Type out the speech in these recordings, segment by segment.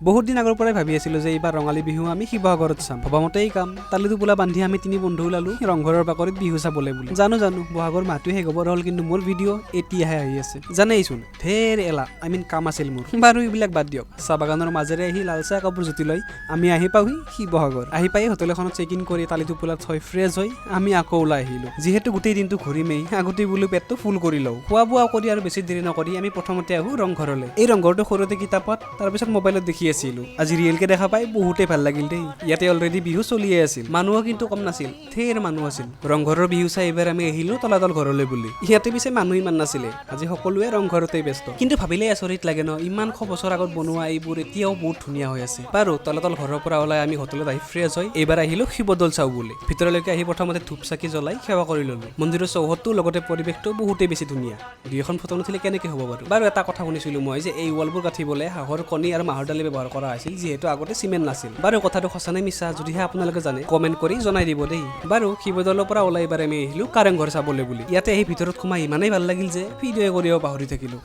বহুত দিন আগৰ পৰাই ভাবি আছিলো যে এইবাৰ ৰঙালী বিহু আমি শিৱসাগৰত চাম ভবামতেই কাম তালিটো পোলা বান্ধি আমি তিনি বন্ধু ওলালো ৰংঘৰৰ বাকৰিত বিহু চাবলৈ বুলি জানো বহাগৰ মাহটো শেষ হ'ব হ'ল কিন্তু মোৰ ভিডিঅ' এতিয়াহে আহি আছে জানেইচোন ঢেৰ এলা কাম আছিল মোৰ বাৰু এইবিলাক বাদ দিয়ক চাহ বাগানৰ মাজেৰে আহি লাল চাহ কাপোৰ জুতি লৈ আমি আহি পাওঁহি শিৱসাগৰ আহি পাই হোটেল এখনত চেক ইন কৰি তালিটো পোলাত থৈ ফ্ৰেছ হৈ আমি আকৌ ওলাই আহিলো যিহেতু গোটেই দিনটো ঘূৰিমেই আগতে বোলো পেটটো ফুল কৰি লওঁ খোৱা বোৱা কৰি আৰু বেছি দেৰি নকৰি আমি প্ৰথমতে আহো ৰংঘৰলৈ এই ৰংঘৰটো সৰুতে কিতাপত তাৰপিছত মোবাইলত দেখি আছিলো আজি ৰিয়েলকে দেখা পাই বহুতে ভাল লাগিল দেই ইয়াতে অলৰেডি বিহু চলিয়ে আছিল মানুহো কিন্তু কম নাছিল ঢেৰ মানুহ আছিল ৰংঘৰৰ বিহু চাই এইবাৰ আমি আহিলো তলাতল ঘৰলৈ বুলি ইয়াতে পিছে মানুহ ইমান নাছিলে আজি সকলোৱে ৰংঘৰতেই ব্যস্ত কিন্তু ভাবিলে আচৰিত লাগে ন ইমান শ বছৰ আগত বনোৱা এইবোৰ এতিয়াও বহুত ধুনীয়া হৈ আছে বাৰু তলাতল ঘৰৰ পৰা ওলাই আমি হোটেলত আহি ফ্ৰেছ হৈ এইবাৰ আহিলো শিৱদৌল চাওঁ বুলি ভিতৰলৈকে আহি প্ৰথমতে ধূপ চাকি জ্বলাই সেৱা কৰি ললো মন্দিৰৰ চৌহদটো লগতে পৰিৱেশটো বহুতেই বেছি ধুনীয়া দুই এখন ফটো নুঠিলে কেনেকে হ'ব বাৰু এটা কথা শুনিছিলো মই যে এই ৱালবোৰ গাঁঠিবলৈ হাঁহৰ কণী আৰু মাহৰ দালি ব্যৱহাৰ কৰা হৈছিল যিহেতু আগতে চিমেণ্ট নাছিল বাৰু কথাটো সঁচা নে মিছা যদিহে আপোনালোকে জানে কমেণ্ট কৰি জনাই দিব দেই বাৰু শিৱদৌলৰ পৰা ওলাই এবাৰ আমি আহিলো কাৰেংঘৰ চাবলৈ বুলি ইয়াতে আহি ভিতৰত সোমাই ইমানেই ভাল লাগিল যে ভিডিঅ' কৰিব পাহৰি থাকিলো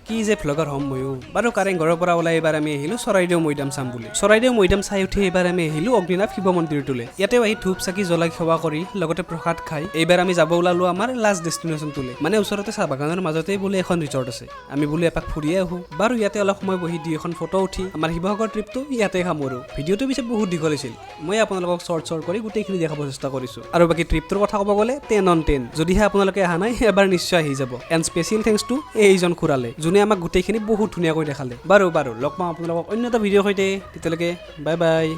কি যে ভ্লগাৰ হ'ম ময়ো বাৰু কাৰেংঘৰৰ পৰা ওলাই এবাৰ আমি আহিলো চৰাইদেউ মৈদাম চাম বুলি চৰাইদেউ মৈদাম চাই উঠি এইবাৰ আমি আহিলো অগ্নিনাভ শিৱ মন্দিৰটোলৈ ইয়াতেও আহি ধূপ চাকি জ্বলাই সেৱা কৰি লগতে প্ৰসাদ খাই এইবাৰ আমি যাব ওলালো আমাৰ লাষ্ট ডেষ্টিনেশ্যনটোলৈ মানে ওচৰতে চাহ বাগানৰ মাজতেই বোলে এখন ৰিজৰ্ট আছে আমি বোলে এপাক ফুৰিয়ে আহো বাৰু ইয়াতে অলপ সময় বহি দুই এখন ফটো উঠি আমাৰ শিৱসাগৰ ট্ৰিপটো ইয়াতে সামৰো ভিডিঅ'টো পিছে বহুত দীঘল আছিল মই আপোনালোকক শ্বৰ্ট কৰি গোটেইখিনি দেখাব চেষ্টা কৰিছো আৰু বাকী ট্ৰিপটোৰ কথা ক'ব গ'লে 10 on 10 যদিহে আপোনালোকে অহা নাই এবাৰ নিশ্চয় আহি যাব এণ্ড স্পেচিয়েল থেংকছ টু এইজন খুৰালে যোনে আমাক গোটেইখিনি বহুত ধুনীয়াকৈ দেখালে বাৰু লগ পাম আপোনালোকক অন্য এটা ভিডিঅ'ৰ সৈতে তেতিয়ালৈকে বাই বাই।